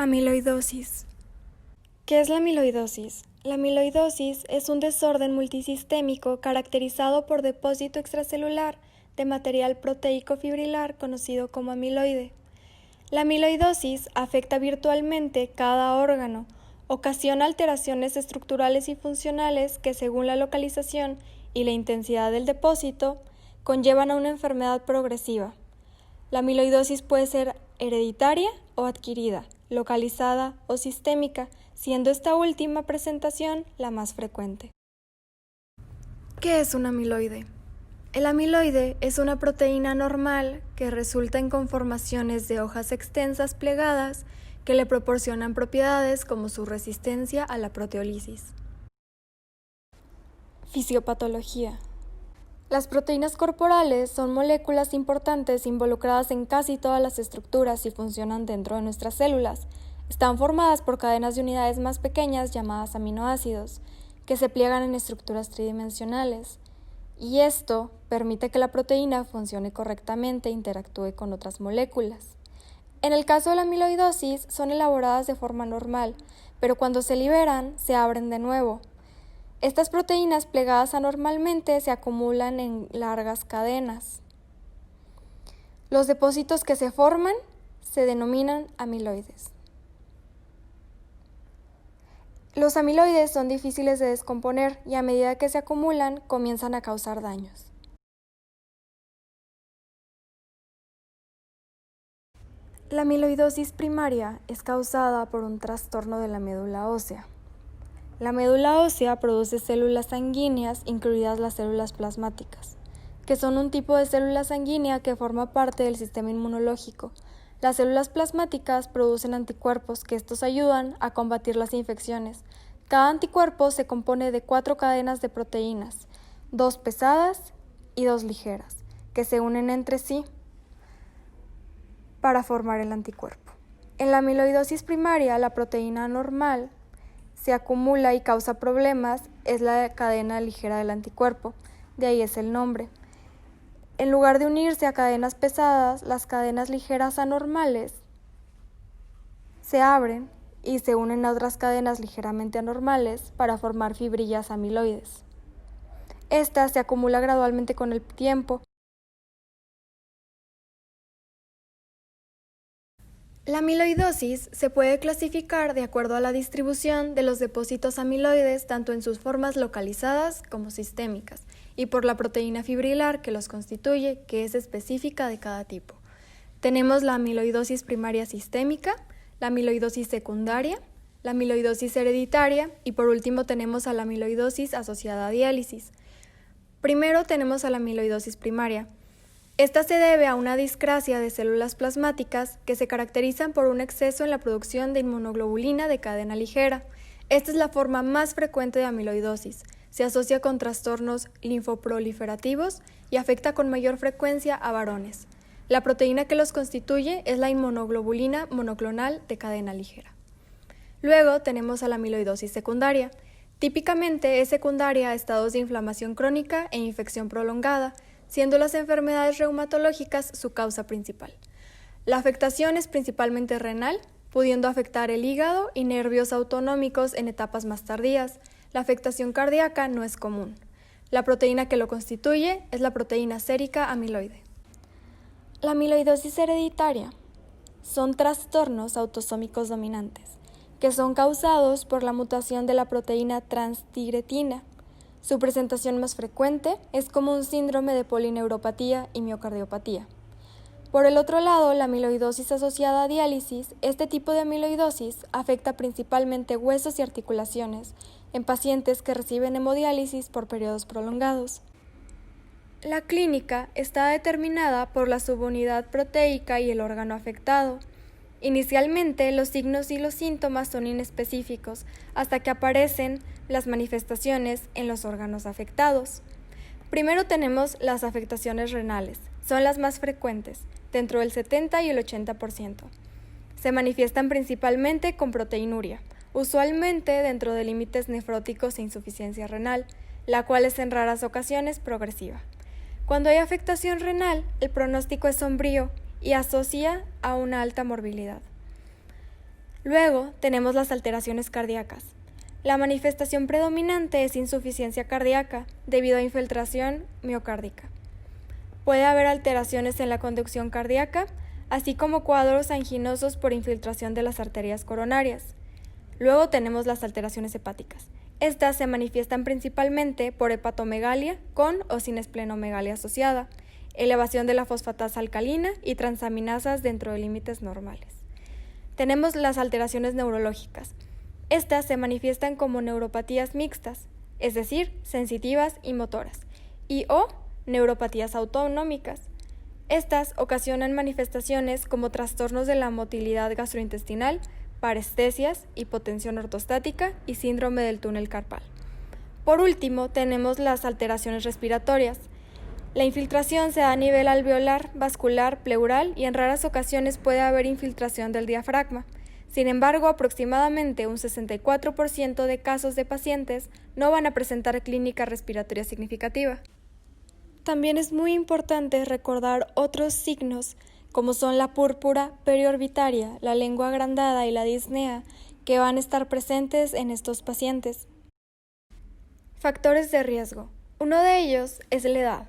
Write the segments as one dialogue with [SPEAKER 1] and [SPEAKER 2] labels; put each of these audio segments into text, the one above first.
[SPEAKER 1] Amiloidosis. ¿Qué es la amiloidosis? La amiloidosis es un desorden multisistémico caracterizado por depósito extracelular de material proteico fibrilar conocido como amiloide. La amiloidosis afecta virtualmente cada órgano, ocasiona alteraciones estructurales y funcionales que, según la localización y la intensidad del depósito, conllevan a una enfermedad progresiva. La amiloidosis puede ser hereditaria o adquirida, localizada o sistémica, siendo esta última presentación la más frecuente. ¿Qué es un amiloide? El amiloide es una proteína normal que resulta en conformaciones de hojas extensas plegadas que le proporcionan propiedades como su resistencia a la proteólisis. Fisiopatología. Las proteínas corporales son moléculas importantes involucradas en casi todas las estructuras y funcionan dentro de nuestras células. Están formadas por cadenas de unidades más pequeñas llamadas aminoácidos, que se pliegan en estructuras tridimensionales, y esto permite que la proteína funcione correctamente e interactúe con otras moléculas. En el caso de la amiloidosis, son elaboradas de forma normal, pero cuando se liberan, se abren de nuevo. Estas proteínas plegadas anormalmente se acumulan en largas cadenas. Los depósitos que se forman se denominan amiloides. Los amiloides son difíciles de descomponer y a medida que se acumulan comienzan a causar daños. La amiloidosis primaria es causada por un trastorno de la médula ósea. La médula ósea produce células sanguíneas, incluidas las células plasmáticas, que son un tipo de célula sanguínea que forma parte del sistema inmunológico. Las células plasmáticas producen anticuerpos que estos ayudan a combatir las infecciones. Cada anticuerpo se compone de 4 cadenas de proteínas, 2 pesadas y 2 ligeras, que se unen entre sí para formar el anticuerpo. En la amiloidosis primaria, la proteína anormal se acumula y causa problemas, es la cadena ligera del anticuerpo, de ahí es el nombre. En lugar de unirse a cadenas pesadas, las cadenas ligeras anormales se abren y se unen a otras cadenas ligeramente anormales para formar fibrillas amiloides. Esta se acumula gradualmente con el tiempo. La amiloidosis se puede clasificar de acuerdo a la distribución de los depósitos amiloides tanto en sus formas localizadas como sistémicas y por la proteína fibrilar que los constituye, que es específica de cada tipo. Tenemos la amiloidosis primaria sistémica, la amiloidosis secundaria, la amiloidosis hereditaria y por último tenemos a la amiloidosis asociada a diálisis. Primero tenemos a la amiloidosis primaria. Esta se debe a una discrasia de células plasmáticas que se caracterizan por un exceso en la producción de inmunoglobulina de cadena ligera. Esta es la forma más frecuente de amiloidosis. Se asocia con trastornos linfoproliferativos y afecta con mayor frecuencia a varones. La proteína que los constituye es la inmunoglobulina monoclonal de cadena ligera. Luego tenemos a la amiloidosis secundaria. Típicamente es secundaria a estados de inflamación crónica e infección prolongada, siendo las enfermedades reumatológicas su causa principal. La afectación es principalmente renal, pudiendo afectar el hígado y nervios autonómicos en etapas más tardías. La afectación cardíaca no es común. La proteína que lo constituye es la proteína sérica amiloide. La amiloidosis hereditaria son trastornos autosómicos dominantes, que son causados por la mutación de la proteína transtibretina. Su presentación más frecuente es como un síndrome de polineuropatía y miocardiopatía. Por el otro lado, la amiloidosis asociada a diálisis, este tipo de amiloidosis afecta principalmente huesos y articulaciones en pacientes que reciben hemodiálisis por periodos prolongados. La clínica está determinada por la subunidad proteica y el órgano afectado. Inicialmente, los signos y los síntomas son inespecíficos hasta que aparecen las manifestaciones en los órganos afectados. Primero tenemos las afectaciones renales. Son las más frecuentes, dentro del 70 y el 80%. Se manifiestan principalmente con proteinuria, usualmente dentro de límites nefróticos e insuficiencia renal, la cual es en raras ocasiones progresiva. Cuando hay afectación renal, el pronóstico es sombrío y asocia a una alta morbilidad. Luego tenemos las alteraciones cardíacas. La manifestación predominante es insuficiencia cardíaca debido a infiltración miocárdica. Puede haber alteraciones en la conducción cardíaca, así como cuadros anginosos por infiltración de las arterias coronarias. Luego tenemos las alteraciones hepáticas. Estas se manifiestan principalmente por hepatomegalia con o sin esplenomegalia asociada, elevación de la fosfatasa alcalina y transaminasas dentro de límites normales. Tenemos las alteraciones neurológicas. Estas se manifiestan como neuropatías mixtas, es decir, sensitivas y motoras, y o neuropatías autonómicas. Estas ocasionan manifestaciones como trastornos de la motilidad gastrointestinal, parestesias, hipotensión ortostática y síndrome del túnel carpal. Por último, tenemos las alteraciones respiratorias. La infiltración se da a nivel alveolar, vascular, pleural y en raras ocasiones puede haber infiltración del diafragma. Sin embargo, aproximadamente un 64% de casos de pacientes no van a presentar clínica respiratoria significativa. También es muy importante recordar otros signos, como son la púrpura periorbitaria, la lengua agrandada y la disnea, que van a estar presentes en estos pacientes. Factores de riesgo. Uno de ellos es la edad.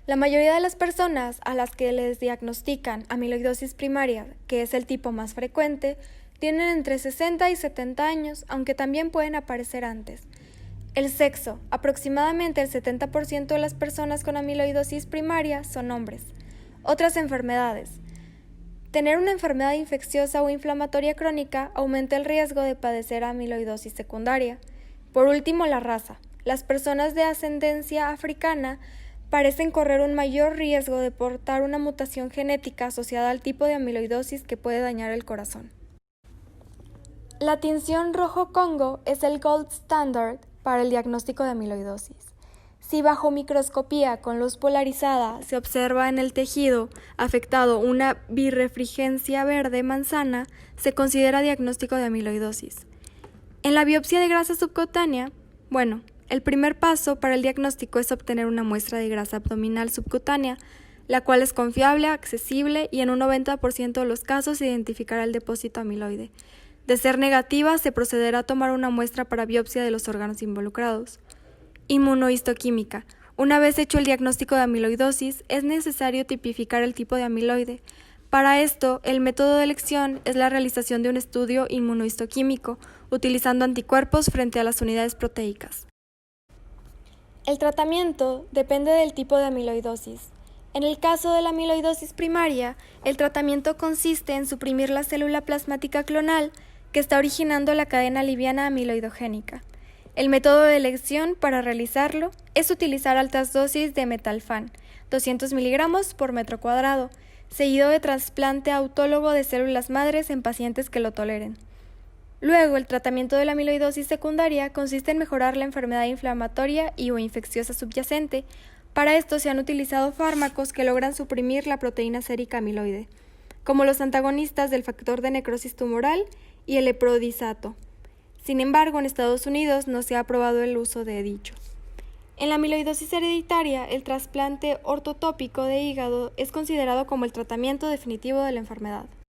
[SPEAKER 1] La mayoría de las personas a las que les diagnostican amiloidosis primaria, que es el tipo más frecuente, tienen entre 60 y 70 años, aunque también pueden aparecer antes. El sexo. Aproximadamente el 70% de las personas con amiloidosis primaria son hombres. Otras enfermedades. Tener una enfermedad infecciosa o inflamatoria crónica aumenta el riesgo de padecer amiloidosis secundaria. Por último, la raza. Las personas de ascendencia africana parecen correr un mayor riesgo de portar una mutación genética asociada al tipo de amiloidosis que puede dañar el corazón. La tinción rojo-congo es el gold standard para el diagnóstico de amiloidosis. Si bajo microscopía con luz polarizada se observa en el tejido afectado una birrefringencia verde manzana, se considera diagnóstico de amiloidosis. En la biopsia de grasa subcutánea, el primer paso para el diagnóstico es obtener una muestra de grasa abdominal subcutánea, la cual es confiable, accesible y en un 90% de los casos se identificará el depósito amiloide. De ser negativa, se procederá a tomar una muestra para biopsia de los órganos involucrados. Inmunohistoquímica. Una vez hecho el diagnóstico de amiloidosis, es necesario tipificar el tipo de amiloide. Para esto, el método de elección es la realización de un estudio inmunohistoquímico, utilizando anticuerpos frente a las unidades proteicas. El tratamiento depende del tipo de amiloidosis. En el caso de la amiloidosis primaria, el tratamiento consiste en suprimir la célula plasmática clonal que está originando la cadena liviana amiloidogénica. El método de elección para realizarlo es utilizar altas dosis de metalfan, 200 mg por metro cuadrado, seguido de trasplante autólogo de células madres en pacientes que lo toleren. Luego, el tratamiento de la amiloidosis secundaria consiste en mejorar la enfermedad inflamatoria y o infecciosa subyacente. Para esto se han utilizado fármacos que logran suprimir la proteína sérica amiloide, como los antagonistas del factor de necrosis tumoral y el leprodisato. Sin embargo, en Estados Unidos no se ha aprobado el uso de dicho. En la amiloidosis hereditaria, el trasplante ortotópico de hígado es considerado como el tratamiento definitivo de la enfermedad.